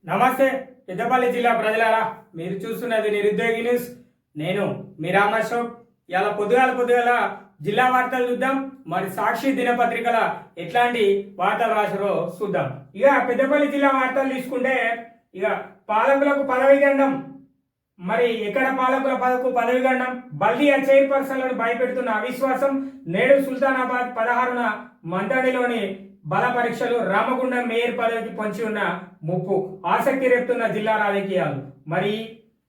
నమస్తే పెద్దపల్లి జిల్లా ప్రజలారా, మీరు చూస్తున్నది నిరుద్యోగి న్యూస్. నేను మీ రామశోక్. ఇలా పొద్దుగాల జిల్లా వార్తలు చూద్దాం. మరి సాక్షి దినపత్రికల ఎట్లాంటి వార్తలు రాశారో చూద్దాం. ఇక పెద్దపల్లి జిల్లా వార్తలు తీసుకుంటే, ఇక పాలకులకు పదవి గండం. మరి ఎక్కడ పాలకుల పదవి గండం? బల్దియా చైర్పర్సన్లను భయపెడుతున్న అవిశ్వాసం. నేడు సుల్తానాబాద్ 16న మంతడిలోని బల పరీక్షలు. రామగుండం మేయర్ పదవికి పొంచి ఉన్న ముప్పు. ఆసక్తి రేపుతున్న జిల్లా రాజకీయాలు. మరి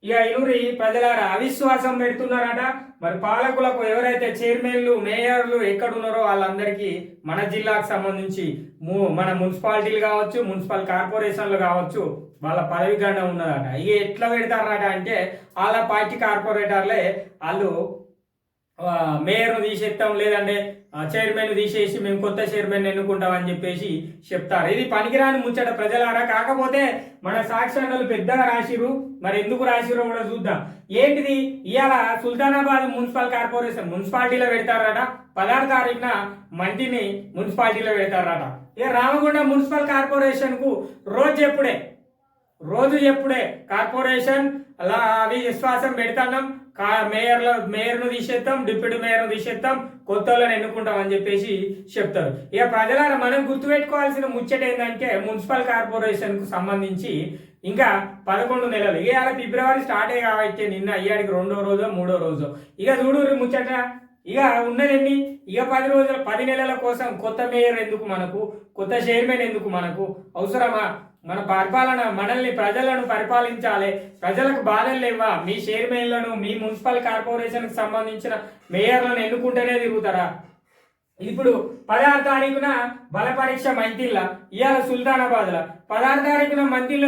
ఇక ఇనూరి ప్రజలారా అవిశ్వాసం పెడుతున్నారట. మరి పాలకులకు ఎవరైతే చైర్మన్లు మేయర్లు ఎక్కడున్నారో వాళ్ళందరికీ మన జిల్లాకు సంబంధించి మన మున్సిపాలిటీలు కావచ్చు, మున్సిపల్ కార్పొరేషన్లు కావచ్చు, వాళ్ళ పదవి గండం ఉన్నదట. ఇక ఎట్లా పెడతారట అంటే, వాళ్ళ పార్టీ కార్పొరేటర్లే వాళ్ళు మేయర్ను తీసేస్తాం, లేదంటే చైర్మన్ తీసేసి మేము కొత్త చైర్మన్ ఎన్నుకుంటాం అని చెప్పేసి చెప్తారు. ఇది పనికిరాని ముచ్చట ప్రజలారా. కాకపోతే మన సాక్షాలు పెద్దగా రాసిరు. మరి ఎందుకు రాసిరో కూడా చూద్దాం. ఏంటిది? ఇవాళ సుల్తానాబాద్ మున్సిపల్ కార్పొరేషన్ మున్సిపాలిటీలో పెడతారట. 16 తారీఖున మంటిని మున్సిపాలిటీలో పెడతారట. ఇక రామగుండం మున్సిపల్ కార్పొరేషన్ కు రోజు ఎప్పుడే కార్పొరేషన్ అలా అవి విశ్వాసం పెడతాం, మేయర్ను తీసేస్తాం, డిప్యూటీ మేయర్ను తీసేస్తాం, కొత్త వాళ్ళని ఎన్నుకుంటాం అని చెప్పేసి చెప్తారు. ఇక ప్రజలారా మనం గుర్తుపెట్టుకోవాల్సిన ముచ్చట ఏంటంటే, మున్సిపల్ కార్పొరేషన్ కు సంబంధించి ఇంకా 11 నెలలు. ఇక ఫిబ్రవరి స్టార్ట్ అయ్యి కాబట్టి నిన్న అయ్యాడికి 2వ రోజో 3వ రోజో. ఇక చూడు ముచ్చట. ఇక ఉన్నదండి. ఇక 10 నెలల కోసం కొత్త మేయర్ ఎందుకు మనకు, కొత్త చైర్మన్ ఎందుకు మనకు? అవసరమా? మన పరిపాలన, మనల్ని ప్రజలను పరిపాలించాలి. ప్రజలకు బాధలు లేవా? మీ చైర్మన్లను, మీ మున్సిపల్ కార్పొరేషన్కి సంబంధించిన మేయర్లను ఎన్నుకుంటేనే తిరుగుతారా? ఇప్పుడు 16 తారీఖున బల పరీక్ష మంతిల్ల, ఇవాళ సుల్తానాబాద్లో 16 తారీఖున మంతిల్ల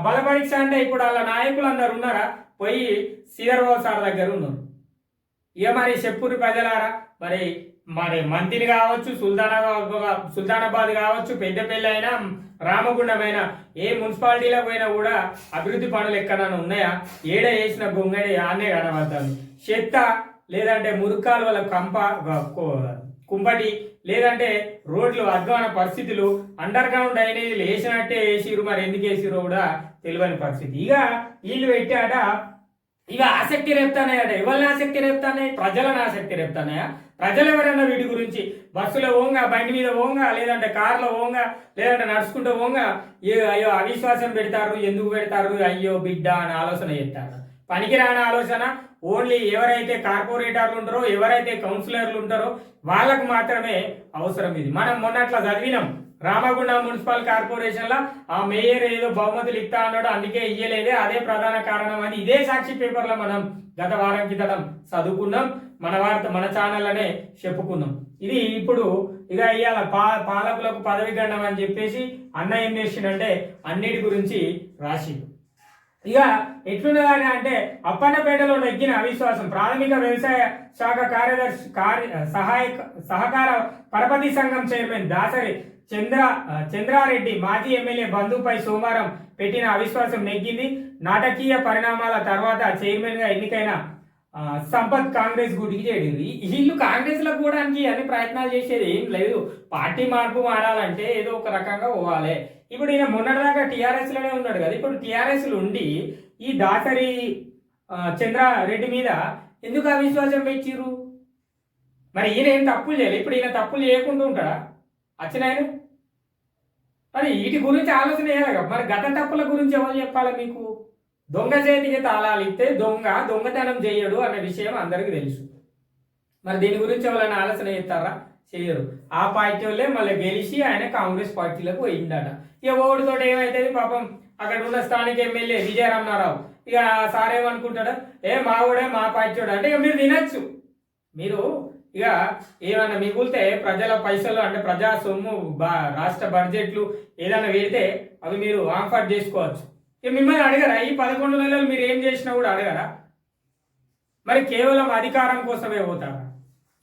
బల పరీక్ష. అంటే ఇప్పుడు వాళ్ళ నాయకులు అందరు ఉన్నారా? పోయి శ్రీధర్బాబు సార్ దగ్గర ఉన్నారు. ఇక మరి చెప్పురు ప్రజలారా. మరి మంత్రి కావచ్చు, సుల్తానాబాద్ కావచ్చు, పెద్దపల్లి అయినా రామగుండమైనా ఏ మున్సిపాలిటీలో పోయినా కూడా అభివృద్ధి పనులు ఎక్కడైనా ఉన్నాయా? ఏడ వేసిన గొంగడి ఆనే కనబడతాను. చెత్త, లేదంటే మురుకాలు వాళ్ళ కుంపటి, లేదంటే రోడ్లు అధ్వాన పరిస్థితులు, అండర్ గ్రౌండ్ అనేది వేసినట్టే వేసిరు. మరి ఎందుకు వేసిరో కూడా తెలియని పరిస్థితి. ఇక వీళ్ళు పెట్టాట. ఇక ఆసక్తి రేపుతానాయట. ఎవరిని ఆసక్తి రేపుతానాయి? ప్రజలను ఆసక్తి రేపుతానాయా? ప్రజలు ఎవరన్నా వీటి గురించి బస్సులో పోంగా, బండి మీద పోంగా, లేదంటే కార్లో పోంగా, లేదంటే నడుచుకుంటూ పోంగా అయ్యో అవిశ్వాసం పెడతారు, ఎందుకు పెడతారు, అయ్యో బిడ్డ అని ఆలోచన చేస్తారు. పనికిరాని ఆలోచన. ఓన్లీ ఎవరైతే కార్పొరేటర్లు ఉంటారో, ఎవరైతే కౌన్సిలర్లు ఉంటారో వాళ్ళకు మాత్రమే అవసరం ఇది. మనం మొన్నట్లా చదివినాం. రామగుండం మున్సిపల్ కార్పొరేషన్ లో ఆ మేయర్ ఏదో బహుమతులు ఇస్తా అన్నాడు, అందుకే ఇయ్యలేదే, అదే ప్రధాన కారణం అని ఇదే సాక్షి పేపర్లో మనం గత వారం క్రితం చదువుకున్నాం. మన ఛానల్లోనే చెప్పుకున్నాం. ఇది ఇప్పుడు ఇక ఇవాళ పాలకులకు పదవి గండం అని చెప్పేసి అన్న ఏం చేసిండంటే అన్నిటి గురించి రాసిండు. ఇక ఎట్లున్నదని అంటే, అప్పన్నపేటలో నెగ్గిన అవిశ్వాసం. ప్రాథమిక వ్యవసాయ శాఖ కార్యదర్శి సహకార పరపతి సంఘం చైర్మన్ దాసరి చంద్రారెడ్డి మాజీ ఎమ్మెల్యే బంధుపై సోమవారం పెట్టిన అవిశ్వాసం నెగ్గింది. నాటకీయ పరిణామాల తర్వాత చైర్మన్ గా ఎన్నికైన సంపత్ కాంగ్రెస్ గుడికి చేరింది. వీళ్ళు కాంగ్రెస్ లో పోవడానికి అన్ని ప్రయత్నాలు చేసేది ఏం లేదు. పార్టీ మార్పు మారాలంటే ఏదో ఒక రకంగా పోవాలి. ఇప్పుడు ఈయన మొన్నటిదాకా టీఆర్ఎస్ లోనే ఉన్నాడు కదా. ఇప్పుడు టీఆర్ఎస్ లో ఉండి ఈ దాసరి చంద్రారెడ్డి మీద ఎందుకు అవిశ్వాసం పెట్టిర్రు? మరి ఈయన ఏం తప్పులు చేయాలి? ఇప్పుడు ఈయన తప్పులు చేయకుండా ఉంటాడా అచ్చినాయన? మరి వీటి గురించి ఆలోచన చేయాలి. మరి గత తప్పుల గురించి ఎవరు చెప్పాలి మీకు? దొంగ చేతికి తాళాలు ఇస్తే దొంగతనం చేయడు అనే విషయం అందరికీ తెలుసు. మరి దీని గురించి ఎవరైనా ఆలోచన చేస్తారా? చేయరు. ఆ పార్టీ వాళ్ళే మళ్ళీ గెలిచి ఆయన కాంగ్రెస్ పార్టీలకు పోయిందట. ఇక ఓడితో ఏమైతుంది పాపం. అక్కడ ఉన్న స్థానిక ఎమ్మెల్యే విజయరామనారావు ఇక సారేమనుకుంటాడా, మావాడే మా పార్టీ వాడు అంటే ఇక మీరు తినచ్చు. మీరు ఇక ఏమన్నా మిగులితే ప్రజల పైసలు అంటే ప్రజా సొమ్ము, రాష్ట్ర బడ్జెట్లు ఏదైనా పెడితే అవి మీరు ఆంఫర్ట్ చేసుకోవచ్చు. ఇక మిమ్మల్ని అడగరా? ఈ 11 నెలలు మీరు ఏం చేసినా కూడా అడగరా? మరి కేవలం అధికారం కోసమే పోతారా?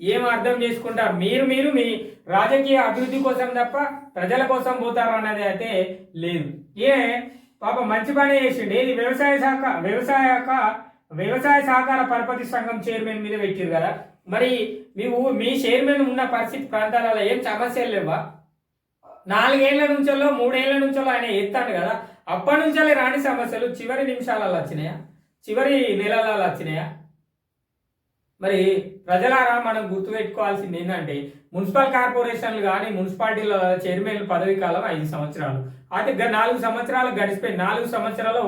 ఏం అర్థం చేసుకుంటారు? మీరు మీ రాజకీయ అభివృద్ధి కోసం తప్ప ప్రజల కోసం పోతారు అన్నది అయితే లేదు. పాప మంచి పని చేసిండు. ఏది వ్యవసాయ సహకార పరపతి సంఘం చైర్మన్ మీద పెట్టారు కదా. మరి మీ చైర్మన్ ఉన్న పరిస్థితి ప్రాంతాలలో ఏం సమస్యలు లేవా? 4 ఏళ్ల నుంచో 3 ఏళ్ల నుంచో ఆయన ఎత్తాడు కదా, అప్పటి నుంచే రాని సమస్యలు చివరి నిమిషాలలో వచ్చినాయా, చివరి నెలలలో వచ్చినాయా? మరి ప్రజలారా మనం గుర్తుపెట్టుకోవాల్సింది ఏంటంటే మున్సిపల్ కార్పొరేషన్లు కానీ మున్సిపాలిటీల చైర్మన్ పదవి కాలం 5 సంవత్సరాలు. అంటే 4 సంవత్సరాలు గడిచిపోయింది. 4 సంవత్సరాలు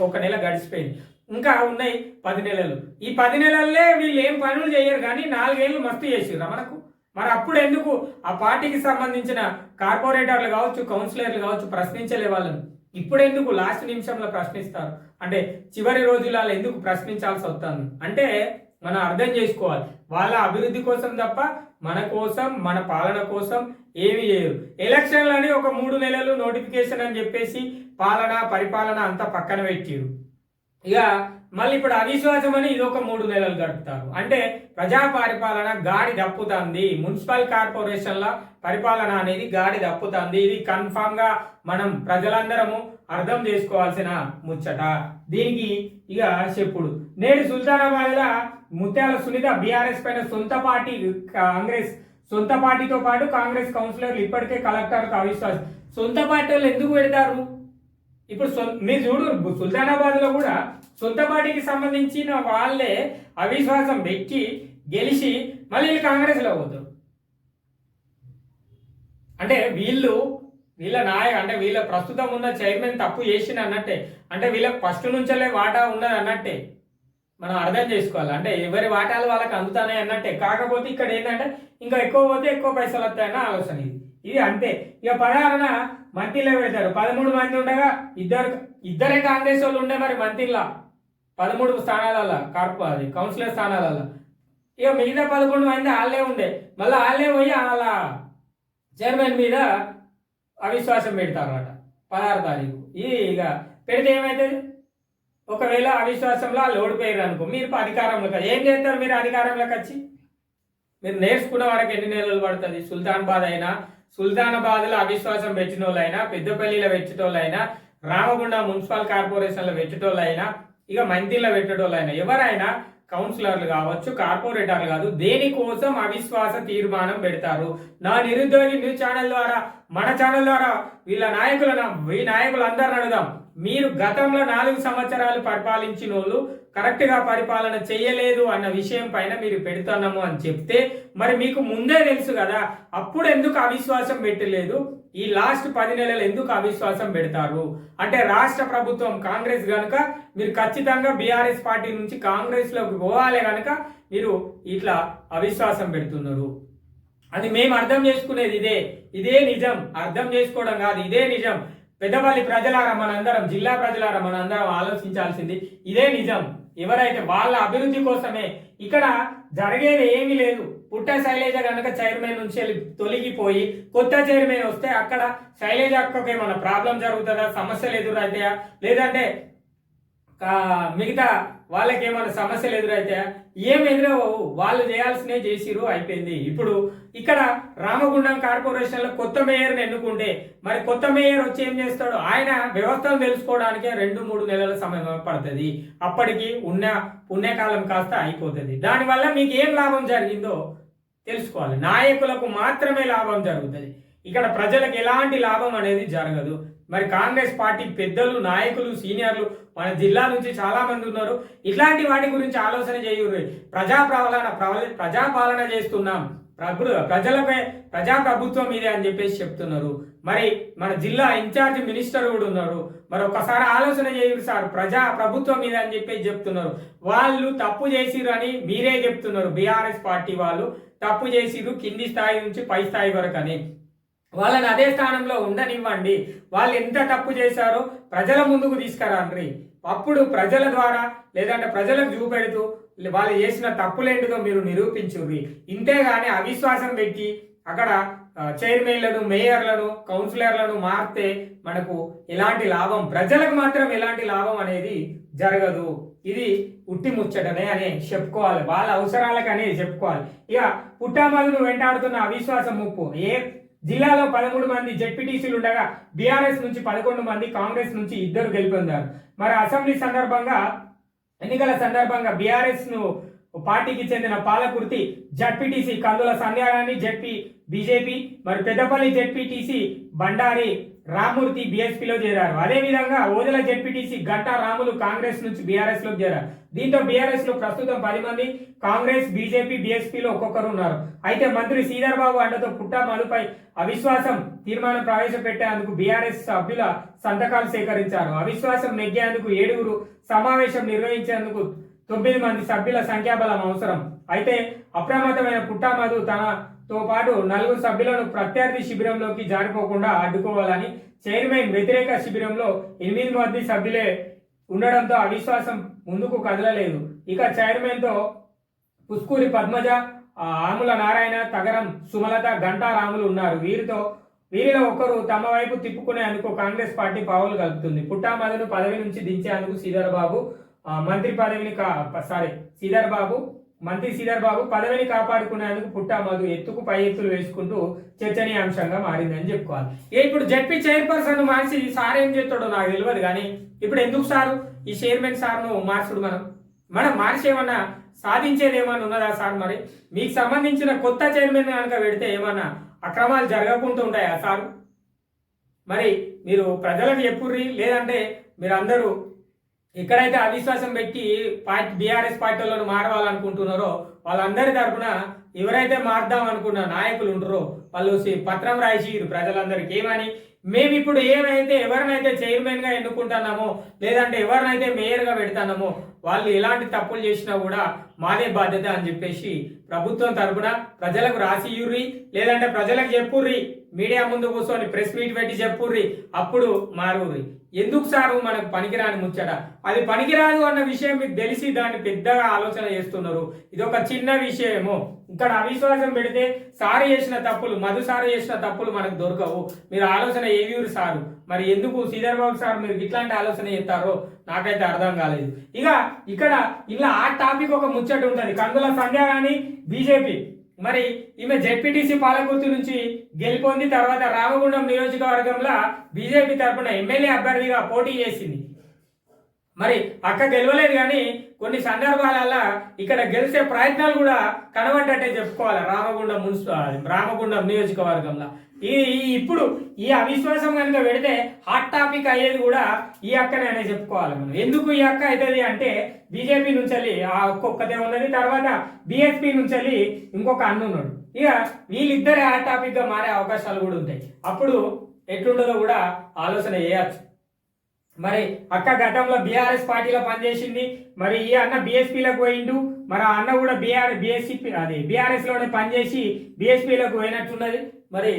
ఒక నెల గడిచిపోయింది. ఇంకా ఉన్నాయి 10 నెలలు. ఈ 10 నెలల్లే వీళ్ళు ఏం పనులు చేయరు కానీ 4 ఏళ్ళు మస్తు చేసిర్రా మనకు. మరి అప్పుడు ఎందుకు ఆ పార్టీకి సంబంధించిన కార్పొరేటర్లు కావచ్చు, కౌన్సిలర్లు కావచ్చు ప్రశ్నించలే వాళ్ళని? ఇప్పుడు ఎందుకు లాస్ట్ నిమిషంలో ప్రశ్నిస్తారు? అంటే చివరి రోజులలో ఎందుకు ప్రశ్నించాల్సి వస్తుంది అంటే మనం అర్థం చేసుకోవాలి. వాళ్ళ అభివృద్ధి కోసం తప్ప మన కోసం, మన పాలన కోసం ఏమి చేయరు. ఎలక్షన్లని ఒక 3 నెలలు నోటిఫికేషన్ అని చెప్పేసి పాలన పరిపాలన అంతా పక్కన పెట్టిరు. ఇక మళ్ళీ ఇప్పుడు అవిశ్వాసం అని ఇది ఒక 3 నెలలు గడుపుతారు. అంటే ప్రజా పరిపాలన గాడి దప్పుతుంది, మున్సిపల్ కార్పొరేషన్ల పరిపాలన అనేది గాడి దప్పుతుంది. ఇది కన్ఫామ్ గా మనం ప్రజలందరము అర్థం చేసుకోవాల్సిన ముచ్చట. దీనికి ఇక చెప్పుడు నేడు సుల్తానాబాద్ లా ముత్యాల సునీత బీఆర్ఎస్ పైన సొంత పార్టీతో పాటు కాంగ్రెస్ కౌన్సిలర్లు ఇప్పటికే కలెక్టర్కు అవిశ్వాసం. సొంత పార్టీ వాళ్ళు ఎందుకు పెడతారు? ఇప్పుడు మీరు చూడు, సుల్తానాబాద్ లో కూడా సొంత పార్టీకి సంబంధించిన వాళ్ళే అవిశ్వాసం పెట్టి గెలిచి మళ్ళీ కాంగ్రెస్ లో పోతారు. అంటే వీళ్ళ ప్రస్తుతం ఉన్న చైర్మన్ తప్పు చేసిన అన్నట్టే. అంటే వీళ్ళకి ఫస్ట్ నుంచే వాటా ఉన్నది అన్నట్టే మనం అర్థం చేసుకోవాలి. అంటే ఎవరి వాటాలు వాళ్ళకి అందుతానే అన్నట్టే. కాకపోతే ఇక్కడ ఏంటంటే ఇంకా ఎక్కువ పోతే ఎక్కువ పైసలు వస్తాయన్న ఆలోచన ఇది అంతే. ఇక 16న మంత్రిలో పెడతారు. 13 మంది ఉండగా ఇద్దరే కాంగ్రెస్ వాళ్ళు ఉండే మరి మంత్రిలా 13 స్థానాలలో కౌన్సిలర్ స్థానాలలో. ఇక మిగతా 11 మంది వాళ్ళే ఉండే. మళ్ళీ వాళ్ళే పోయి వాళ్ళ చైర్మన్ మీద అవిశ్వాసం పెడతారన్నమాట 16 తారీఖు. ఇక పెడితే ఏమవుతుంది? ఒకవేళ అవిశ్వాసంలో వాళ్ళు ఓడిపోయారు అనుకో, మీరు అధికారంలోకి ఏం చేస్తారు? మీరు అధికారంలోకి వచ్చి మీరు నేర్చుకున్న వరకు ఎన్ని నెలలు పడుతుంది? సుల్తానాబాద్లో అవిశ్వాసం పెట్టిన వాళ్ళైనా, పెద్దపల్లిలో పెట్టేటోళ్ళైనా, రామగుండం మున్సిపల్ కార్పొరేషన్లో పెట్టేటోళ్ళైనా, ఇక మంత్రిలో పెట్టేటోళ్ళైనా, ఎవరైనా కౌన్సిలర్లు కావచ్చు, కార్పొరేటర్లు కాదు, దేనికోసం అవిశ్వాస తీర్మానం పెడతారు? నా నిరుద్యోగి న్యూస్ ఛానల్ ద్వారా, మన ఛానల్ ద్వారా ఈ నాయకులందరిని అడుగుదాం. మీరు గతంలో 4 సంవత్సరాలు పరిపాలించిన వాళ్ళు కరెక్ట్ గా పరిపాలన చేయలేదు అన్న విషయం పైన మీరు పెడుతున్నాము అని చెప్తే మరి మీకు ముందే తెలుసు కదా, అప్పుడు ఎందుకు అవిశ్వాసం పెట్టలేదు? ఈ లాస్ట్ 10 నెలలు ఎందుకు అవిశ్వాసం పెడతారు? అంటే రాష్ట్ర ప్రభుత్వం కాంగ్రెస్ గనుక మీరు ఖచ్చితంగా బీఆర్ఎస్ పార్టీ నుంచి కాంగ్రెస్ లోకి పోవాలి గనుక మీరు ఇట్లా అవిశ్వాసం పెడుతున్నారు. అది మేము అర్థం చేసుకునేది ఇదే నిజం. అర్థం చేసుకోవడం కాదు, ఇదే నిజం. పెద్దపల్లి ప్రజలారా మనందరం, జిల్లా ప్రజలారా మనందరం ఆలోచించాల్సింది ఇదే నిజం. ఎవరైతే వాళ్ళ అభివృద్ధి కోసమే. ఇక్కడ జరిగేది ఏమీ లేదు. పుట్ట శైలజ కనుక చైర్మన్ నుంచి తొలగిపోయి కొత్త చైర్మన్ వస్తే అక్కడ శైలజ అక్కకి ఏమైనా ప్రాబ్లం జరుగుతుందా, సమస్యలు ఎదురైతాయా, లేదంటే మిగతా వాళ్ళకి ఏమైనా సమస్యలు ఎదురైతాయా? ఏం ఎదురవు, వాళ్ళు చేయాల్సినవి చేసిరు, అయిపోయింది. ఇప్పుడు ఇక్కడ రామగుండం కార్పొరేషన్ లో కొత్త మేయర్ని ఎన్నుకుంటే మరి కొత్త మేయర్ వచ్చి ఏం చేస్తాడు? ఆయన వ్యవస్థను తెలుసుకోవడానికే 2-3 నెలల సమయం పడుతుంది. అప్పటికి ఉన్న పుణ్యకాలం కాస్త అయిపోతుంది. దానివల్ల మీకు ఏం లాభం జరిగిందో తెలుసుకోవాలి. నాయకులకు మాత్రమే లాభం జరుగుతుంది, ఇక్కడ ప్రజలకు ఎలాంటి లాభం అనేది జరగదు. మరి కాంగ్రెస్ పార్టీ పెద్దలు, నాయకులు, సీనియర్లు మన జిల్లా నుంచి చాలా మంది ఉన్నారు. ఇట్లాంటి వాటి గురించి ఆలోచన చేయరు. ప్రజాపాలన చేస్తున్నాం, ప్రజలపై ప్రజాప్రభుత్వం ఇదే అని చెప్పేసి చెప్తున్నారు. మరి మన జిల్లా ఇన్ఛార్జ్ మినిస్టర్ కూడా ఉన్నారు. మరి ఒకసారి ఆలోచన చేయరు సార్, ప్రభుత్వం మీద అని చెప్పేసి చెప్తున్నారు. వాళ్ళు తప్పు చేసిరు అని మీరే చెప్తున్నారు. బీఆర్ఎస్ పార్టీ వాళ్ళు తప్పు చేసిరు కింది స్థాయి నుంచి పై స్థాయి వరకు అని. వాళ్ళని అదే స్థానంలో ఉండనివ్వండి. వాళ్ళు ఎంత తప్పు చేశారో ప్రజల ముందుకు తీసుకురండి. అప్పుడు ప్రజల ద్వారా లేదంటే ప్రజలకు చూపెడుతూ వాళ్ళు చేసిన తప్పులేంటిదో మీరు నిరూపించుర్రి. ఇంతేగాని అవిశ్వాసం పెట్టి అక్కడ చైర్మన్లను, మేయర్లను, కౌన్సిలర్లను మారితే మనకు ఎలాంటి లాభం, ప్రజలకు మాత్రం ఎలాంటి లాభం అనేది జరగదు. ఇది ఉట్టి ముచ్చటనే అని చెప్పుకోవాలి, వాళ్ళ అవసరాలకు అనేది చెప్పుకోవాలి. ఇక పుట్టామదును వెంటాడుతున్న అవిశ్వాసం ముప్పు. జిల్లాలో 13 మంది జెడ్పీటీసీలు ఉండగా బీఆర్ఎస్ నుంచి 11 మంది, కాంగ్రెస్ నుంచి 2 గెలుపొందారు. మరి అసెంబ్లీ ఎన్నికల సందర్భంగా బీఆర్ఎస్ ను పార్టీకి చెందిన పాలకుర్తి జడ్పీటీసీ కందుల సంధ్యారాణి జడ్పీ బీజేపీ, మరి పెద్దపల్లి జడ్పీటీసీ బండారి రామూర్తి బీఎస్పీలో చేరారు. అదేవిధంగా ఓదెల జడ్పీటీసీ గంటా రాములు కాంగ్రెస్ నుంచి బీఆర్ఎస్ లోకి చేరారు. దీంతో బీఆర్ఎస్ లో ప్రస్తుతం 10 మంది, కాంగ్రెస్, బీజేపీ, బీఎస్పీలో ఒక్కొక్కరు ఉన్నారు. అయితే మంత్రి శ్రీధర్ బాబు అండతో పుట్టా మధుపై అవిశ్వాసం తీర్మానం ప్రవేశపెట్టేందుకు బీఆర్ఎస్ సభ్యుల సంతకాలు సేకరించారు. అవిశ్వాసం నెగ్గేందుకు 7 సమావేశం నిర్వహించేందుకు 9 మంది సభ్యుల సంఖ్యాబలం అవసరం. అయితే అప్రమత్తమైన పుట్టా మధు తనతో పాటు 4 సభ్యులను ప్రత్యర్థి శిబిరంలోకి జారిపోకుండా అడ్డుకోవాలని చైర్మన్ వ్యతిరేక శిబిరంలో 8 మంది సభ్యులే ఉండడంతో అవిశ్వాసం ముందుకు కదలలేదు. ఇక చైర్మన్ తో పుస్కూరి పద్మజ, ఆముల నారాయణ, తగరం సుమలత, గంటా రాములు ఉన్నారు. వీరిలో ఒకరు తమ వైపు తిప్పుకునేందుకు కాంగ్రెస్ పార్టీ పావులు కలుపుతుంది. పుట్టా మధును పదవి నుంచి దించేందుకు మంత్రి శ్రీధర్ బాబు పదవిని కాపాడుకునేందుకు పుట్టా మధు ఎత్తుకు పై ఎత్తులు వేసుకుంటూ చర్చనీయాంశంగా మారిందని చెప్పుకోవాలి. ఇప్పుడు జడ్పీ చైర్పర్సన్ మార్చి సార్ ఏం చేస్తాడో నాకు తెలియదు, కానీ ఇప్పుడు ఎందుకు సారు ఈ చైర్మన్ సార్ను మార్చుడు? మనం మార్చి ఏమన్నా సాధించేది ఏమన్నా ఉన్నదా సార్? మరి మీకు సంబంధించిన కొత్త చైర్మన్ కనుక పెడితే ఏమన్నా అక్రమాలు జరగకుండా ఉంటాయా సార్? మరి మీరు ప్రజలకు చెప్పుర్రి, లేదంటే మీరు అందరూ ఎక్కడైతే అవిశ్వాసం పెట్టి బీఆర్ఎస్ పార్టీలను మారవాలనుకుంటున్నారో వాళ్ళందరి తరఫున ఎవరైతే మారుదాం అనుకున్న నాయకులు ఉంటారో వాళ్ళు పత్రం రాసిరు ప్రజలందరికీ ఏమని, మేము ఇప్పుడు ఎవరినైతే చైర్మన్ గా ఎన్నుకుంటున్నామో లేదంటే ఎవరినైతే మేయర్ గా పెడతామో వాళ్ళు ఎలాంటి తప్పులు చేసినా కూడా మాదే బాధ్యత అని చెప్పేసి ప్రభుత్వం తరఫున ప్రజలకు రాసియుర్రి, లేదంటే ప్రజలకు చెప్పుర్రి, మీడియా ముందు కూర్చొని ప్రెస్ మీట్ పెట్టి చెప్పుర్రి, అప్పుడు మారుర్రి. ఎందుకు సారు మనకు పనికిరాని ముచ్చట? అది పనికిరాదు అన్న విషయం మీకు తెలిసి దాన్ని పెద్దగా ఆలోచన చేస్తున్నారు. ఇది ఒక చిన్న విషయము. ఇక్కడ అవిశ్వాసం పెడితే మధు సారు చేసిన తప్పులు మనకు దొరకవు. మీరు ఆలోచన ఏవిరు సారు? మరి ఎందుకు శ్రీధర్ బాబు సార్ మీరు ఇట్లాంటి ఆలోచన చేస్తారో నాకైతే అర్థం కాలేదు. ఇక్కడ ఇలా ఆ టాపిక్ ఒక ముచ్చట ఉంటుంది. కందుల సంధ్యారాణి బీజేపీ, మరి ఈమె జెడ్పీటీసీ పాలకుర్తి నుంచి గెలుపొంది తర్వాత రామగుండం నియోజకవర్గంలో బీజేపీ తరఫున ఎమ్మెల్యే అభ్యర్థిగా పోటీ చేసింది. మరి అక్క గెలవలేదు, కానీ కొన్ని సందర్భాలలో ఇక్కడ గెలిచే ప్రయత్నాలు కూడా కనబడ్డట్టే చెప్పుకోవాలి రామగుండం నియోజకవర్గంలో. ఇప్పుడు ఈ అవిశ్వాసం కనుక పెడితే హాట్ టాపిక్ అయ్యేది కూడా ఈ అక్కనే చెప్పుకోవాలి మనం. ఎందుకు ఈ అక్క అవుతుంది అంటే బీజేపీ నుంచి వెళ్ళి ఒక్కొక్కతే ఉన్నది, తర్వాత బీఎస్పీ నుంచి వెళ్ళి ఇంకొక అన్న ఉన్నాడు. వీళ్ళిద్దరే హాట్ టాపిక్ గా మారే అవకాశాలు కూడా ఉంటాయి. అప్పుడు ఎట్లుండదో కూడా ఆలోచన చేయొచ్చు. మరి అక్క గతంలో బీఆర్ఎస్ పార్టీలో పనిచేసింది, మరి ఈ అన్న బీఎస్పీలకు పోయిండు, మరి ఆ అన్న కూడా బీఆర్ఎస్ లోనే పనిచేసి బీఎస్పీలకు పోయినట్టున్నది. మరి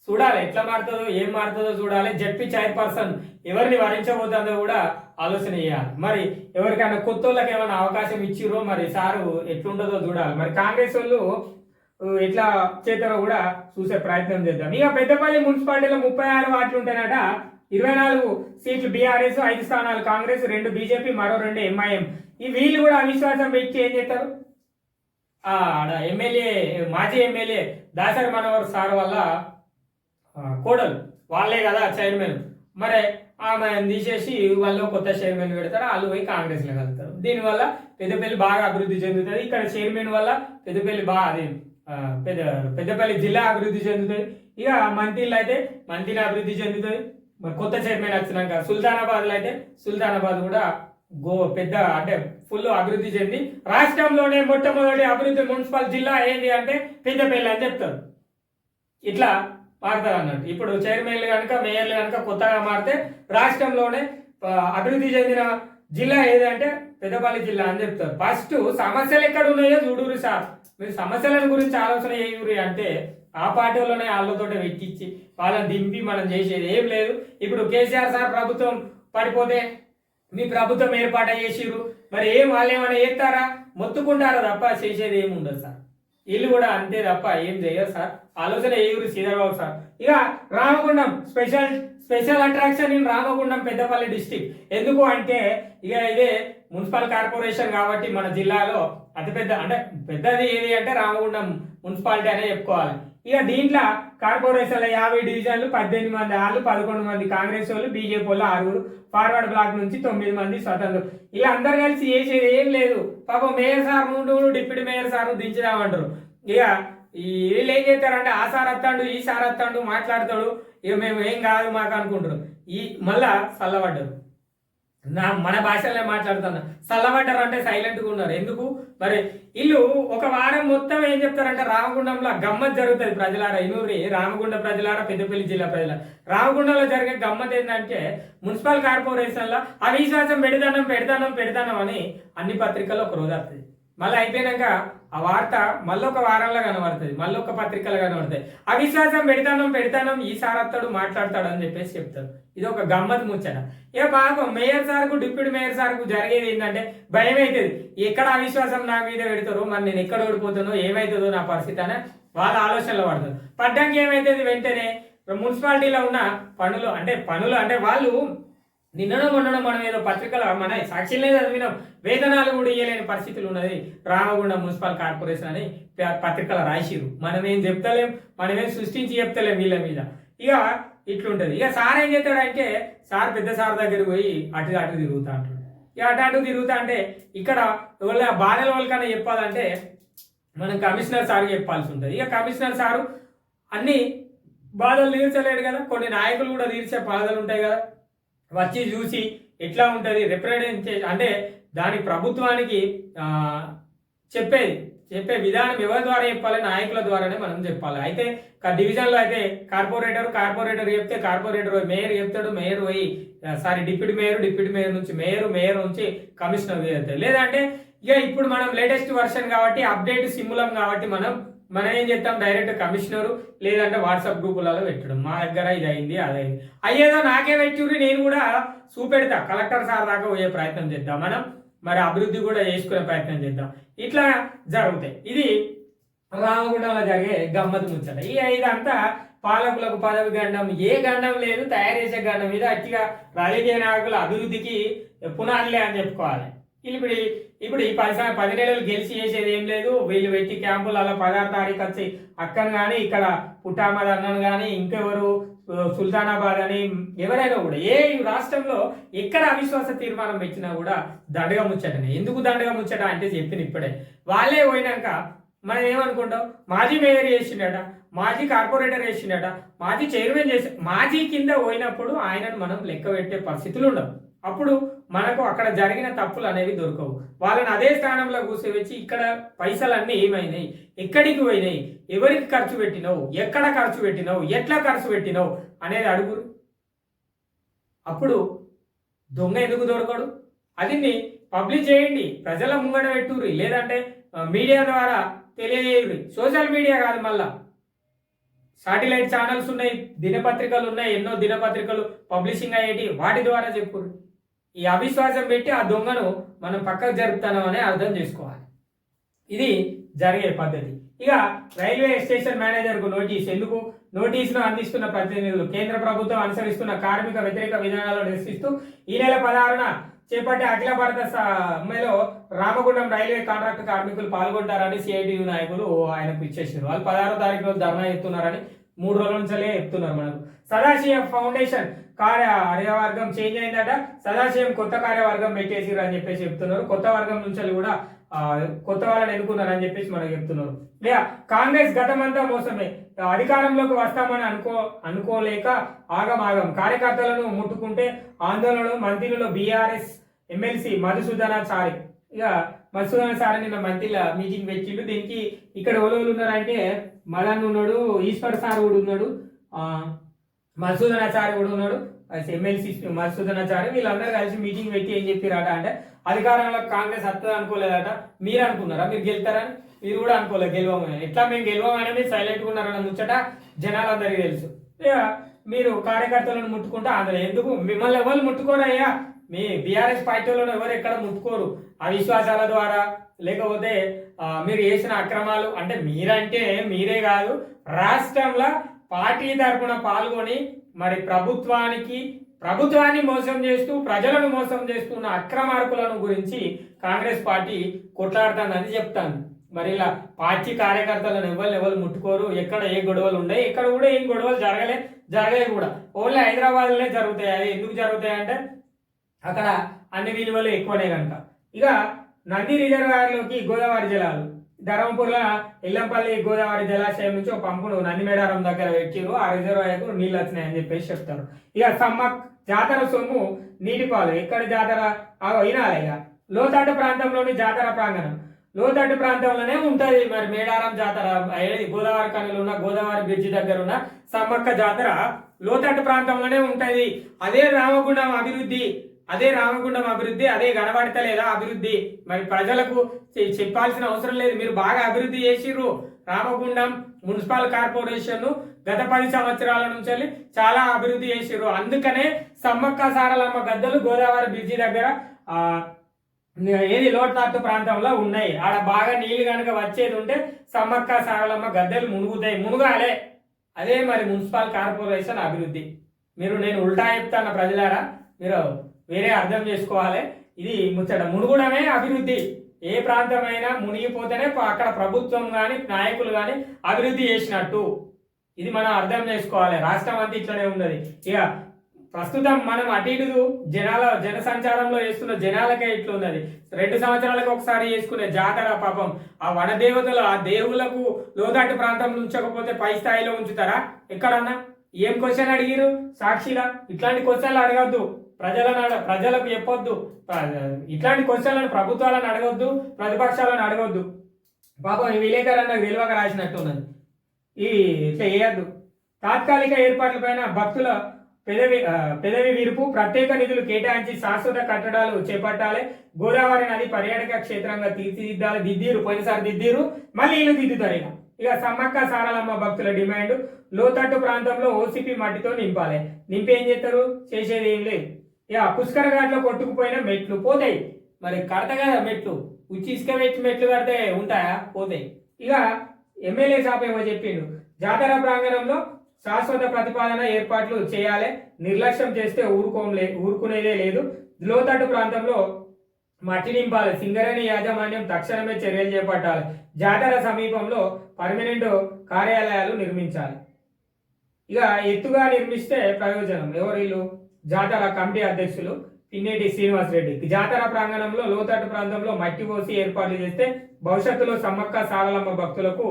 చూడాలి ఎట్లా మారుతుందో ఏం మారుతుందో చూడాలి. జడ్పీ చైర్పర్సన్ ఎవరిని వరించబోతుందో కూడా ఆలోచన చేయాలి. మరి ఎవరికైనా కొత్త వాళ్ళకి ఏమైనా అవకాశం ఇచ్చిరో మరి సారు ఎట్లుంటుందో చూడాలి. మరి కాంగ్రెస్ వాళ్ళు ఎట్లా చేతారో కూడా చూసే ప్రయత్నం చేద్దాం. ఇక పెద్దపల్లి మున్సిపాలిటీలో 36 వార్డులు ఉంటాయనట. 24 సీట్లు బీఆర్ఎస్, 5 స్థానాలు కాంగ్రెస్, 2 బీజేపీ, మరో 2 ఎంఐఎం. వీళ్ళు కూడా అవిశ్వాసం పెట్టి ఏం చేస్తారు? మాజీ ఎమ్మెల్యే దాసరి మనోహర్ సార్ వల్ల కోడలు వాళ్ళే కదా చైర్మన్. మరి ఆమె తీసేసి వాళ్ళు కొత్త చైర్మన్ పెడతారు, వాళ్ళు పోయి కాంగ్రెస్లో కలుగుతారు. దీనివల్ల పెద్దపల్లి బాగా అభివృద్ధి చెందుతుంది. ఇక్కడ చైర్మన్ వల్ల పెద్దపల్లి జిల్లా అభివృద్ధి చెందుతుంది. ఇక మంత్రిలో అయితే మంత్రిని అభివృద్ధి చెందుతుంది. మరి కొత్త చైర్మన్ వచ్చినాక సుల్తానాబాద్లో అయితే సుల్తానాబాద్ కూడా ఫుల్ అభివృద్ధి చెంది రాష్ట్రంలోనే మొట్టమొదటి అభివృద్ధి మున్సిపల్ జిల్లా ఏది అంటే పెద్దపల్లి అని చెప్తారు. ఇట్లా మారుతారు అన్నట్టు. ఇప్పుడు చైర్మన్లు కనుక మేయర్లు కనుక కొత్తగా మారితే రాష్ట్రంలోనే అభివృద్ధి చెందిన జిల్లా ఏదంటే పెద్దపల్లి జిల్లా అని చెప్తారు. ఫస్ట్ సమస్యలు ఎక్కడ ఉన్నాయో చూడురు సార్. మీరు సమస్యల గురించి ఆలోచన చేయురి అంటే ఆ పార్టీలోనే వాళ్ళతో వెక్కించి వాళ్ళని దింపి మనం చేసేది ఏం లేదు. ఇప్పుడు కేసీఆర్ సార్ ప్రభుత్వం పడిపోతే మీ ప్రభుత్వం ఏర్పాటు చేసిర్రు, మరి వాళ్ళు ఏమైనా చేస్తారా? మొత్తుకుంటారా తప్ప చేసేది ఏమి ఉండదు సార్. వీళ్ళు కూడా అంతే తప్ప ఏం చేయరు సార్. ఆలోచన ఏవురు శ్రీధర్బాబు సార్. ఇక Ramagundam special attraction in Ramagundam Peddapalli district. ఎందుకు అంటే ఇదే మున్సిపల్ కార్పొరేషన్ కాబట్టి మన జిల్లాలో పెద్దది ఏది అంటే రామగుండం మున్సిపాలిటీ అనే చెప్పుకోవాలి. ఇక దీంట్లో కార్పొరేషన్ల 50 డివిజన్లు 18 మంది వాళ్ళు, 11 మంది కాంగ్రెస్ వాళ్ళు, బీజేపీ వాళ్ళు 6, ఫార్వర్డ్ బ్లాక్ నుంచి 9 మంది స్వతంత్రం. ఇలా అందరు కలిసి చేసేది ఏం లేదు. పాపం మేయర్ సార్ నుండి డిప్యూటీ మేయర్ సార్ దించుదామంటారు. ఇక ఈ వీళ్ళు ఏం చేస్తారంటే ఆ సార్ వస్తాడు, ఈ సార్ వస్తాడు, మాట్లాడతాడు, ఇక మేము ఏం కాదు మాకు అనుకుంటారు. ఈ మళ్ళా చల్లబడ్డారు. మన భాషలోనే మాట్లాడుతున్నా. చల్లబడ్డారు అంటే సైలెంట్గా ఉన్నారు. ఎందుకు మరి వీళ్ళు ఒక వారం మొత్తం ఏం చెప్తారంటే రామగుండంలో గమ్మత్ జరుగుతుంది. ప్రజలారా ఇనూరి, రామగుండ ప్రజలారా, పెద్దపల్లి జిల్లా ప్రజల, రామగుండంలో జరిగే గమ్మత్ ఏంటంటే మున్సిపల్ కార్పొరేషన్లో అవిశ్వాసం పెడతానం అని అన్ని పత్రికల్లో ఒక రోజు వస్తుంది. మళ్ళీ అయిపోయినాక ఆ వార్త మళ్ళీ ఒక వారంలో కనబడుతుంది, మళ్ళీ ఒక పత్రికలో కనబడుతుంది. అవిశ్వాసం పెడతానం ఈసారి వస్తాడు మాట్లాడతాడు అని చెప్పేసి చెప్తారు. ఇది ఒక గమ్మత్ ముచ్చట. ఇక పాపం మేయర్ సార్కు, డిప్యూటీ మేయర్ సార్కు జరిగేది ఏంటంటే భయం అవుతుంది. ఎక్కడ అవిశ్వాసం నా మీద పెడతారో, మరి నేను ఎక్కడ ఓడిపోతానో, ఏమవుతుందో నా పరిస్థితి అని వాళ్ళ ఆలోచనలో పడతారు. పడ్డానికి ఏమవుతుంది, వెంటనే మున్సిపాలిటీలో ఉన్న పనులు అంటే వాళ్ళు నిన్ననో మొన్ననో మనం ఏదో పత్రికలో మన సాక్షిలే చదివినాం, వేతనాలు కూడా ఇయ్యలేని పరిస్థితులు ఉన్నది రామగుండం మున్సిపల్ కార్పొరేషన్ అని పత్రికలు రాసిరు. మనమేం చెప్తలేం, మనమేం సృష్టించి చెప్తలేం వీళ్ళ మీద. ఇక ఇట్లుంటది. ఇక సార్ ఏం చేస్తాడంటే సార్ పెద్ద సార్ దగ్గరికి పోయి అటు తిరుగుతా అంటాడు. ఇక అటు తిరుగుతా అంటే ఇక్కడ వాళ్ళ బాధల వాళ్ళకన్నా చెప్పాలంటే మనం కమిషనర్ సార్కి చెప్పాల్సి ఉంటుంది. ఇక కమిషనర్ సారు అన్ని బాధలు తీర్చలేడు కదా, కొన్ని నాయకులు కూడా తీర్చే బాధలు ఉంటాయి కదా, వచ్చి చూసి ఎట్లా ఉంటుంది రిప్రజెంట్ అంటే దాని ప్రభుత్వానికి చెప్పే విధానం ఎవరి ద్వారా చెప్పాలి, నాయకుల ద్వారానే మనం చెప్పాలి. అయితే డివిజన్లో అయితే కార్పొరేటర్ చెప్తే కార్పొరేటర్ మేయర్ చెప్తాడు, మేయర్ పోయి డిప్యూటీ మేయర్ నుంచి మేయర్ నుంచి కమిషనర్ చేస్తాడు. లేదంటే ఇక ఇప్పుడు మనం లేటెస్ట్ వర్షన్ కాబట్టి అప్డేట్ సిమ్ములం కాబట్టి మనం ఏం చేస్తాం, డైరెక్ట్ కమిషనరు లేదంటే వాట్సాప్ గ్రూపులలో పెట్టడం. మా దగ్గర ఇది అయింది అదైంది అయ్యేదో నాకే పెట్టుర్రి, నేను కూడా చూపెడతా, కలెక్టర్ సార్ దాకా పోయే ప్రయత్నం చేద్దాం, మనం మరి అభివృద్ధి కూడా చేసుకునే ప్రయత్నం చేద్దాం. ఇట్లా జరుగుతాయి. ఇది రామగుండంలో జరిగే గమ్మత్ ముచ్చట. ఇదంతా పాలకులకు పదవి గండం, ఏ గండం లేదు, తయారు చేసే గండం. ఇది అట్టిగా రాజకీయ నాయకుల అభివృద్ధికి పునాదులే అని చెప్పుకోవాలి. ఇప్పుడు ఈ 10 నెలలు గెలిచి చేసేది ఏం లేదు. వీళ్ళు పెట్టి క్యాంపులలో 16 తారీఖు వచ్చి అక్కను కానీ, ఇక్కడ పుట్టామద్ అన్నను కానీ, ఇంకెవరు సుల్తానాబాద్ అని ఎవరైనా కూడా ఏ రాష్ట్రంలో ఎక్కడ అవిశ్వాస తీర్మానం పెట్టినా కూడా దండగా ముచ్చటనే. ఎందుకు దండగా ముచ్చట అంటే చెప్పిన ఇప్పుడే వాళ్ళే పోయినాక మనం ఏమనుకుంటాం, మాజీ మేయర్ చేసిండట, మాజీ కార్పొరేటర్ చేసిండట, మాజీ చైర్మన్ చేసి మాజీ కింద పోయినప్పుడు ఆయనను మనం లెక్క పెట్టే పరిస్థితులు ఉండవు. అప్పుడు మనకు అక్కడ జరిగిన తప్పులు అనేవి దొరకవు. వాళ్ళని అదే స్థానంలో కూర్చోవచ్చి ఇక్కడ పైసలన్నీ ఏమైనాయి, ఎక్కడికి పోయినాయి, ఎవరికి ఖర్చు పెట్టినావు, ఎక్కడ ఖర్చు పెట్టినావు, ఎట్లా ఖర్చు పెట్టినావు అనేది అడుగురు. అప్పుడు దొంగ ఎందుకు దొరకడు? అది పబ్లిష్ చేయండి, ప్రజల ముంగడ పెట్టుర్రి, లేదంటే మీడియా ద్వారా తెలియజేయుర్రి. సోషల్ మీడియా కాదు, మళ్ళా సాటిలైట్ ఛానల్స్ ఉన్నాయి, దినపత్రికలు ఉన్నాయి, ఎన్నో దినపత్రికలు పబ్లిషింగ్ అయ్యేటి, వాటి ద్వారా చెప్పుర్రి. ఈ అవిశ్వాసం పెట్టి ఆ దొంగను మనం పక్కకు జరుపుతామని అర్థం చేసుకోవాలి. ఇది జరిగే పద్ధతి. ఇక రైల్వే స్టేషన్ మేనేజర్కు నోటీస్. ఎందుకు? నోటీసును అందిస్తున్న ప్రతినిధులు కేంద్ర ప్రభుత్వం అనుసరిస్తున్న కార్మిక వ్యతిరేక విధానాలను నిరసిస్తూ ఈ నెల 16న చేపట్టే అఖిల భారత సమ్మెలో రామగుండం రైల్వే కాంట్రాక్ట్ కార్మికులు పాల్గొంటారని సిఐటియు నాయకులు ఆయనకు ఇచ్చేసారు. వాళ్ళు 16వ తారీఖు రోజు ధర్నా చెప్తున్నారని 3 రోజుల నుంచే చెప్తున్నారు మనకు. సదాశివం ఫౌండేషన్ కార్యవర్గం చేంజ్ అయిందట, సదాశివం కొత్త కార్యవర్గం పెట్టేసిరు అని చెప్పేసి చెప్తున్నారు. కొత్త వర్గం నుంచి కూడా కొత్త వాళ్ళని ఎన్నుకున్నారు అని చెప్పేసి మనకు చెప్తున్నారు. కాంగ్రెస్ గతమంతా మోసమే, అధికారంలోకి వస్తామని అనుకోలేక ఆగం కార్యకర్తలను ముట్టుకుంటే ఆందోళనలు. మంత్రులలో బీఆర్ఎస్ ఎమ్మెల్సీ మధుసూదనాచారి. ఇక మధుసూదనాచారి నిన్న మంత్రిల మీటింగ్ పెట్టిండు. దీనికి ఇక్కడ ఎవరు ఉన్నారంటే మదన్ ఉన్నాడు, ఈశ్వర్ సార్ కూడా ఉన్నాడు, మధుసూదనాచారి కూడా ఉన్నాడు, ఎమ్మెల్సీ మధుసూదనాచారి. వీళ్ళందరూ కలిసి మీటింగ్ పెట్టి ఏం చెప్పారట అంటే అధికారంలో కాంగ్రెస్ వస్తుంది అనుకోలేదట. మీరు అనుకున్నారా మీరు గెలుతారని? మీరు కూడా అనుకోలేదు గెలవమని. ఎట్లా మేము గెలవమని మీరు సైలెంట్గా ఉన్నారన్న ముచ్చట జనాలందరికీ తెలుసు. మీరు కార్యకర్తలను ముట్టుకుంటే అందులో ఎందుకు మిమ్మల్ని ఎవరు ముట్టుకోరయ్యా? మీ బీఆర్ఎస్ పార్టీలో ఎవరు ఎక్కడ ముట్టుకోరు. అవిశ్వాసాల ద్వారా లేకపోతే మీరు చేసిన అక్రమాలు అంటే మీరంటే మీరే కాదు, రాష్ట్రంలో పార్టీ తరఫున పాల్గొని మరి ప్రభుత్వాన్ని మోసం చేస్తూ ప్రజలను మోసం చేస్తున్న అక్రమార్కులను గురించి కాంగ్రెస్ పార్టీ కొట్లాడుతుందని చెప్తాను. మరి ఇలా పార్టీ కార్యకర్తలను ఎవరు ముట్టుకోరు, ఎక్కడ ఏ గొడవలు ఉన్నాయి, ఎవరు ముట్టుకోరు, ఎక్కడ ఏ గొడవలు ఉన్నాయి, ఎక్కడ కూడా ఏం గొడవలు జరగలే కూడా. ఓన్లీ హైదరాబాద్లోనే జరుగుతాయి. అది ఎందుకు జరుగుతాయి అంటే అక్కడ అన్ని విలువలు ఎక్కువనే కనుక. ఇక నంది రిజర్వాయర్లోకి గోదావరి జలాలు ధర్మపురంలో ఎల్లంపల్లి గోదావరి జలాశయం నుంచి ఒక పంపును నందిమేడారం దగ్గర పెట్టిరు. ఆ రిజర్వాయర్కు నీళ్ళు వచ్చినాయని చెప్పేసి చెప్తారు. ఇక సమ్మక్ జాతర సొమ్ము నీటిపాలు ఎక్కడ జాతర వినాలి. ఇక లోతట్టు ప్రాంతంలోని జాతర ప్రాంగణం లోతట్టు ప్రాంతంలోనే ఉంటది. మరి మేడారం జాతర గోదావరి కనులు ఉన్న గోదావరి బ్రిడ్జి దగ్గర ఉన్న సమ్మక్క జాతర లోతట్టు ప్రాంతంలోనే ఉంటది. అదే రామగుండం అభివృద్ధి అదే కనబడతలేదా అభివృద్ధి? మరి ప్రజలకు చెప్పాల్సిన అవసరం లేదు, మీరు బాగా అభివృద్ధి చేసిర్రు. రామగుండం మున్సిపల్ కార్పొరేషన్ గత 10 సంవత్సరాల నుంచి చాలా అభివృద్ధి చేసిర్రు. అందుకనే సమ్మక్క సారలమ్మ గద్దెలు గోదావరి బ్రిడ్జి దగ్గర లోతట్టు ప్రాంతంలో ఉన్నాయి. ఆడ బాగా నీళ్లు కనుక వచ్చేది ఉంటే సమ్మక్క సారలమ్మ గద్దెలు మునుగాలే. అదే మరి మున్సిపల్ కార్పొరేషన్ అభివృద్ధి. నేను ఉల్టా చెప్తాను ప్రజలారా, మీరు వేరే అర్థం చేసుకోవాలి. ఇది ముచ్చట. మునుగుడమే అభివృద్ధి. ఏ ప్రాంతమైనా మునిగిపోతేనే అక్కడ ప్రభుత్వం కానీ నాయకులు కానీ అభివృద్ధి చేసినట్టు. ఇది మనం అర్థం చేసుకోవాలి. రాష్ట్రం అంతా ఇట్లనే ఉన్నది. ఇక ప్రస్తుతం మనం అటు ఇటు జన సంచారంలో చేస్తున్న జనాలకే ఇట్లున్నది. 2 సంవత్సరాలకు ఒకసారి చేసుకునే జాతర పాపం ఆ వనదేవతలు ఆ దేవులకు లోతట్టు ప్రాంతం ఉంచకపోతే పై స్థాయిలో ఉంచుతారా ఎక్కడన్నా? ఏం క్వశ్చన్ అడిగిరు సాక్షిగా? ఇట్లాంటి క్వశ్చన్లు అడగద్దు, ప్రజలకు చెప్పొద్దు. ఇట్లాంటి క్వశ్చన్లను ప్రభుత్వాలను అడగొద్దు, ప్రతిపక్షాలను అడగొద్దు. పాపం ఈ విలేకరు నాకు తెలియక రాసినట్టు ఉన్నది. ఇట్లా వేయద్దు. తాత్కాలిక ఏర్పాట్లపైన భక్తుల పెదవి విరుపు, ప్రత్యేక నిధులు కేటాయించి శాశ్వత కట్టడాలు చేపట్టాలి. గోదావరి నది పర్యాటక క్షేత్రంగా దిద్దిరు. పోయినసారి దిద్దిరు, మళ్ళీ ఇల్లు దిద్దుతారు. ఇక సమ్మక్క సారలమ్మ భక్తుల డిమాండ్ లోతట్టు ప్రాంతంలో ఓసిపి మట్టితో నింపాలి. నింపి ఏం చేస్తారు? చేసేది ఏం లేదు. ఇక పుష్కర ఘాట్లో కొట్టుకుపోయిన మెట్లు పోతాయి. మరి కడత కదా మెట్లు, ఇసుక మెట్లు కడితే ఉంటాయా? పోతాయి. ఇక ఎమ్మెల్యే సాబ్ ఏమో చెప్పిండు, జాతర ప్రాంగణంలో శాశ్వత ప్రతిపాదన ఏర్పాట్లు చేయాలి. నిర్లక్ష్యం చేస్తే ఊరుకునేదే లేదు. లోతట్టు ప్రాంతంలో మట్టి నింపాలి. సింగరేణి యాజమాన్యం తక్షణమే చర్యలు చేపట్టాలి. జాతర సమీపంలో పర్మనెంట్ కార్యాలయాలు నిర్మించాలి. ఇక ఎత్తుగా నిర్మిస్తే ప్రయోజనం. ఎవరిల్లు? జాతర కమిటీ అధ్యక్షులు పిన్నేటి శ్రీనివాసరెడ్డి. జాతర ప్రాంగణంలో లోతట్టు ప్రాంతంలో మట్టి పోసి ఏర్పాట్లు చేస్తే భవిష్యత్తులో సమ్మక్క సారలమ్మ భక్తులకు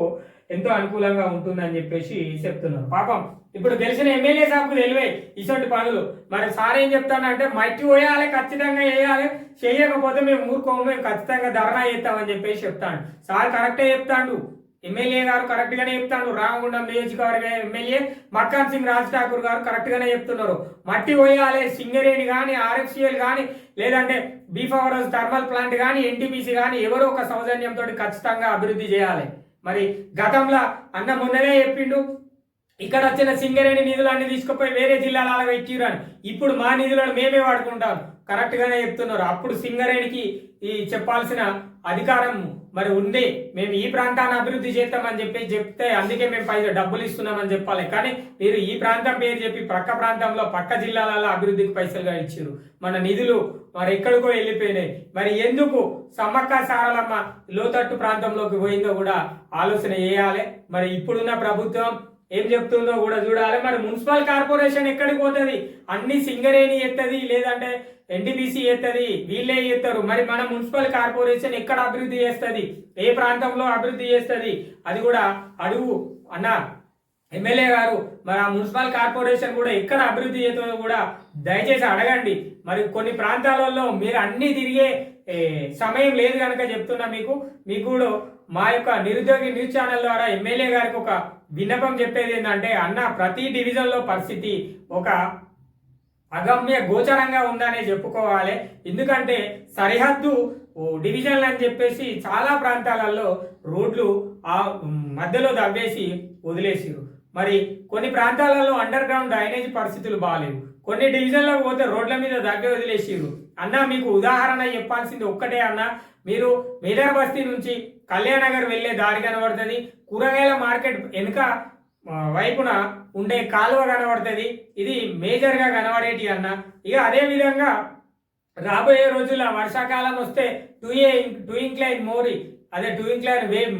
ఎంతో అనుకూలంగా ఉంటుందని చెప్పేసి చెప్తున్నారు. పాపం ఇప్పుడు గెలిచిన ఎమ్మెల్యే సాబ్కు తెలివే ఇటువంటి పనులు. మరి సార్ ఏం చెప్తానంటే మట్టి పోయాలి, ఖచ్చితంగా వేయాలి, చేయకపోతే మేము ఊరుకోము, మేము ఖచ్చితంగా ధర్నా చేస్తామని చెప్పేసి చెప్తాను. సార్ కరెక్టే చెప్తాడు, ఎమ్మెల్యే గారు కరెక్ట్ గానే చెప్తాడు. రామగుండం నియోజకవర్గ ఎమ్మెల్యే మక్కాన్ సింగ్ రాజ్ ఠాకూర్ గారు కరెక్ట్ గానే చెప్తున్నారు. మట్టి పోయాలి. సింగరేణి కానీ, ఆర్ఎఫ్సిఎల్ కానీ, లేదంటే బీఫవర్ థర్మల్ ప్లాంట్ కానీ, ఎన్టీపీసీ కానీ ఎవరో ఒక సౌజన్యంతో ఖచ్చితంగా అభివృద్ధి చేయాలి. మరి గతంలో అన్న మొన్ననే చెప్పిండు, ఇక్కడ వచ్చిన సింగరేణి నిధులన్నీ తీసుకుపోయి వేరే జిల్లాల పెట్టిరు అని. ఇప్పుడు మా నిధులను మేమే వాడుకుంటాం. కరెక్ట్ గానే చెప్తున్నారు. అప్పుడు సింగరేణికి ఈ చెప్పాల్సిన అధికారం మరి ఉంది. మేము ఈ ప్రాంతాన్ని అభివృద్ధి చేస్తామని చెప్తే అందుకే మేము డబ్బులు ఇస్తున్నామని చెప్పాలి. కానీ మీరు ఈ ప్రాంతం పేరు చెప్పి పక్క ప్రాంతంలో పక్క జిల్లాలలో అభివృద్ధికి పైసలుగా ఇచ్చారు. మన నిధులు మరి ఎక్కడికో వెళ్ళిపోయినాయి. మరి ఎందుకు సమ్మక్క సారలమ్మ లోతట్టు ప్రాంతంలోకి పోయిందో కూడా ఆలోచన చేయాలి. మరి ఇప్పుడున్న ప్రభుత్వం ఏం చెప్తుందో కూడా చూడాలి. మరి మున్సిపల్ కార్పొరేషన్ ఎక్కడికి పోతుంది? అన్ని సింగరేణి ఎత్తది, లేదంటే ఎన్టీపీసీ ఎత్తది, వీళ్ళే ఎత్తారు. మరి మన మున్సిపల్ కార్పొరేషన్ ఎక్కడ అభివృద్ధి చేస్తుంది? ఏ ప్రాంతంలో అభివృద్ధి చేస్తుంది? అది కూడా అడుగు అన్న ఎమ్మెల్యే గారు. మరి ఆ మున్సిపల్ కార్పొరేషన్ కూడా ఎక్కడ అభివృద్ధి చేస్తుందో కూడా దయచేసి అడగండి. మరి కొన్ని ప్రాంతాలలో మీరు అన్ని తిరిగే సమయం లేదు కనుక చెప్తున్నా మీకు కూడా మా యొక్క నిరుద్యోగి న్యూస్ ఛానల్ ద్వారా ఎమ్మెల్యే గారికి ఒక విన్నపం చెప్పేది ఏంటంటే, అన్న ప్రతి డివిజన్లో పరిస్థితి ఒక అగమ్య గోచరంగా ఉందనే చెప్పుకోవాలి. ఎందుకంటే సరిహద్దు డివిజన్లు అని చెప్పేసి చాలా ప్రాంతాలలో రోడ్లు ఆ మధ్యలో దవ్వేసి వదిలేసిరు. మరి కొన్ని ప్రాంతాలలో అండర్ గ్రౌండ్ డ్రైనేజ్ పరిస్థితులు బాగాలేవు. కొన్ని డివిజన్లకు పోతే రోడ్ల మీద దవ్వే వదిలేసిరు. అన్న మీకు ఉదాహరణ చెప్పాల్సింది ఒక్కటే అన్న, మీరు మేదర్ బస్తీ నుంచి కళ్యాణనగర్ వెళ్లే దారి కనబడుతుంది. కూరగాయల మార్కెట్ వెనుక వైపున ఉండే కాలువ కనబడుతుంది. ఇది మేజర్ గా కనబడేటి అన్న. ఇక అదే విధంగా రాబోయే రోజుల్లో వర్షాకాలం వస్తే టూ ఇంక్లైన్ మోరీ అదే టూరింగ్ లైన్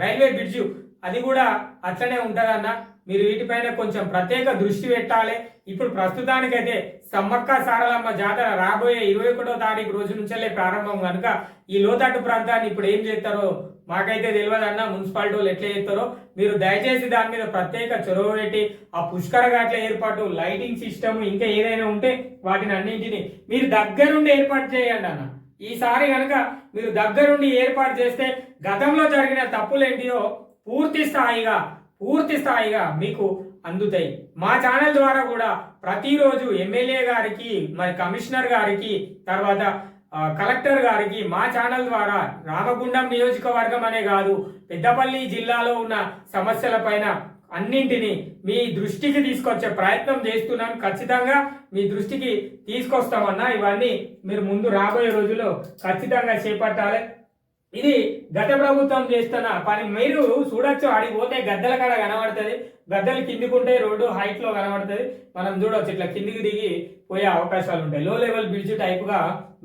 రైల్వే బ్రిడ్జ్ అది కూడా అట్లనే ఉంటదన్న. మీరు వీటిపైన కొంచెం ప్రత్యేక దృష్టి పెట్టాలి. ఇప్పుడు ప్రస్తుతానికైతే సమ్మక్క సారలమ్మ జాతర రాబోయే 21వ తారీఖు రోజు నుంచే ప్రారంభం కనుక ఈ లోతట్టు ప్రాంతాన్ని ఇప్పుడు ఏం చేస్తారో మాకైతే తెలియదన్న. మున్సిపాలిటీ వాళ్ళు ఎట్లా చేస్తారో మీరు దయచేసి దాని మీద ప్రత్యేక చొరవ పెట్టి ఆ పుష్కర ఘాట్ల ఏర్పాటు, లైటింగ్ సిస్టమ్ ఇంకా ఏదైనా ఉంటే వాటిని అన్నింటినీ మీరు దగ్గరుండి ఏర్పాటు చేయండి అన్న. ఈసారి కనుక మీరు దగ్గరుండి ఏర్పాటు చేస్తే గతంలో జరిగిన తప్పులేంటియో పూర్తి స్థాయిగా మీకు అందుతాయి. మా ఛానల్ ద్వారా కూడా ప్రతిరోజు ఎమ్మెల్యే గారికి, మరి కమిషనర్ గారికి, తర్వాత కలెక్టర్ గారికి మా ఛానల్ ద్వారా రామగుండం నియోజకవర్గం అనే కాదు పెద్దపల్లి జిల్లాలో ఉన్న సమస్యల పైన అన్నింటినీ మీ దృష్టికి తీసుకొచ్చే ప్రయత్నం చేస్తున్నాం. ఖచ్చితంగా మీ దృష్టికి తీసుకొస్తామన్నా. ఇవన్నీ మీరు ముందు రాబోయే రోజుల్లో ఖచ్చితంగా చేపట్టాలి. ఇది గత ప్రభుత్వం చేస్తున్న పని. మీరు చూడొచ్చు, ఆడికి పోతే గద్దెల కాడ కనబడుతుంది, గద్దెలు కిందికుంటే రోడ్డు హైట్ లో కనబడుతుంది. మనం చూడొచ్చు ఇట్లా కిందికి దిగి పోయే అవకాశాలు ఉంటాయి. లో లెవెల్ బ్రిడ్జ్ టైప్ గా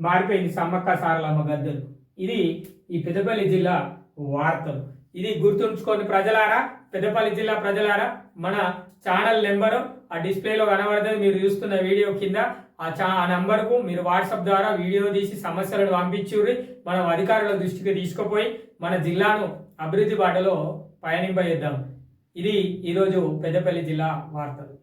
మారిపోయింది సమ్మక్క సారలమ్మ గద్దెలు. ఇది ఈ పెద్దపల్లి జిల్లా వార్తలు. ఇది గుర్తుంచుకోండి ప్రజలారా, పెద్దపల్లి జిల్లా ప్రజలారా. మన ఛానల్ నెంబరు ఆ డిస్ప్లేలో కనబడుతుంది. మీరు చూస్తున్న వీడియో కింద ఆ నంబర్కు మీరు వాట్సాప్ ద్వారా వీడియో తీసి సమస్యలను పంపించుర్రి. మనం అధికారుల దృష్టికి తీసుకుపోయి మన జిల్లాను అభివృద్ధి బాటలో పయనింపజేద్దాం. ఇది ఈరోజు పెద్దపల్లి జిల్లా వార్తలు.